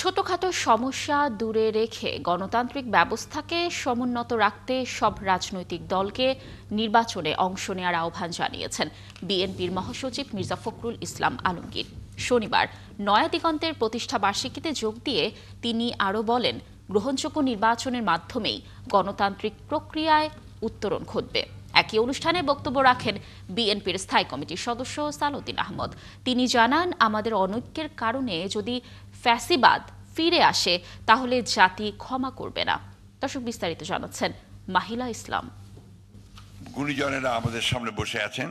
ছোটখাটো সমস্যা দূরে রেখে গণতান্ত্রিক ব্যবস্থাকে সমুন্নত রাখতে সব রাজনৈতিক দলকে নির্বাচনে অংশ নেওয়ার আহ্বান জানিয়েছেন বিএনপির মহাসচিব মির্জা ফখরুল ইসলাম আলমগীর। শনিবার নয়া দিগন্তের প্রতিষ্ঠা বার্ষিকীতে যোগ দিয়ে তিনি আরও বলেন, গ্রহণযোগ্য নির্বাচনের মাধ্যমেই গণতান্ত্রিক প্রক্রিয়ায় উত্তরণ ঘটবে। একই অনুষ্ঠানে বক্তব্য রাখেন বিএনপির স্থায়ী কমিটির সদস্য সালাউদ্দিন আহমদ। তিনি জানান, আমাদের অনৈক্যের কারণে যদি ফ্যাসিবাদ ফিরে আসে তাহলে জাতি ক্ষমা করবে না। দর্শক, বিস্তারিত জানাচ্ছেন মাহিলা ইসলাম। গুণীজনেরা আমাদের সামনে বসে আছেন।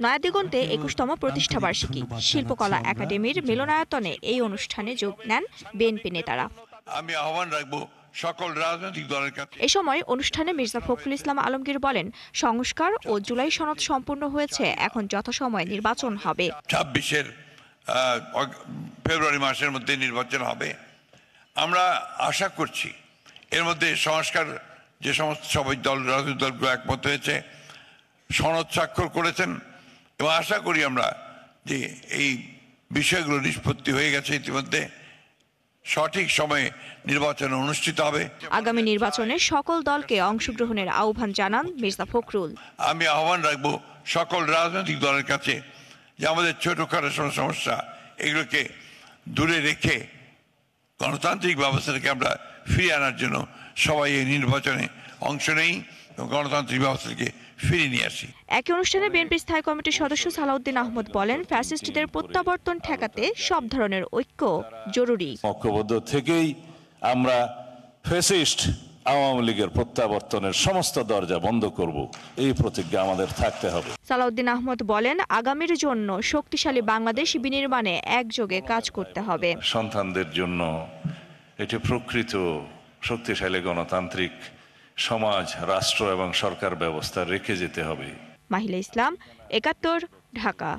নয়াদিগন্তে ২১তম প্রতিষ্ঠাবার্ষিকী শিল্পকলা একাডেমির মিলনায়তনে এই অনুষ্ঠানে যোগ নেন বিএনপি নেতারা। আমি আহ্বান রাখবো সকল রাজনৈতিক দলের কাছে। এ সময় অনুষ্ঠানে মির্জা ফখরুল ইসলাম আলমগীর বলেন, সংস্কার ও জুলাই সনদ সম্পূর্ণ হয়েছে, এখন যথাসময়ে নির্বাচন হবে। ২৬ ফেব্রুয়ারি মাসের মধ্যে নির্বাচন হবে। আমরা আশা করছি এর মধ্যে সংস্কার যে সমস্ত সবাই রাজনৈতিক দলগুলো একমত হয়েছে, সনদ স্বাক্ষর করেছেন, এবং আশা করি আমরা যে এই বিষয়গুলো নিষ্পত্তি হয়ে গেছে ইতিমধ্যে, সঠিক সময়ে নির্বাচন অনুষ্ঠিত হবে। আগামী নির্বাচনে সকল দলকে অংশগ্রহণের আহ্বান জানান মির্জা ফখরুল। আমি আহ্বান রাখবো সকল রাজনৈতিক দলের কাছে যে আমাদের ছোটখাটো সমস্যা এগুলোকে দূরে রেখে গণতান্ত্রিক ব্যবস্থাটাকে আমরা ফিরিয়ে আনার জন্য সবাই এই নির্বাচনে অংশ নেই এবং গণতান্ত্রিক ব্যবস্থাকে ফিরিয়ে নিয়ে আসি। একই অনুষ্ঠানে বিএনপির স্থায়ী কমিটির সদস্য সালাউদ্দিন আহমদ বলেন, ফ্যাসিস্টদের প্রত্যাবর্তন ঠেকাতে সব ধরনের ঐক্য জরুরি। ঐক্যবদ্ধ থেকেই আমরা ফ্যাসিস্ট আওয়ামী লীগের প্রত্যাবর্তনের সমস্ত দরজা বন্ধ করব, এই প্রতিজ্ঞা আমাদের থাকতে হবে। সালাউদ্দিন আহমদ বলেন, আগামীর জন্য শক্তিশালী বাংলাদেশ বিনির্মাণে একযোগে কাজ করতে হবে। সন্তানদের জন্য এটি প্রকৃত শক্তিশালী গণতান্ত্রিক সমাজ, রাষ্ট্র এবং সরকার ব্যবস্থা রেখে যেতে হবে। মাহিলা ইসলাম, ৭১, ঢাকা।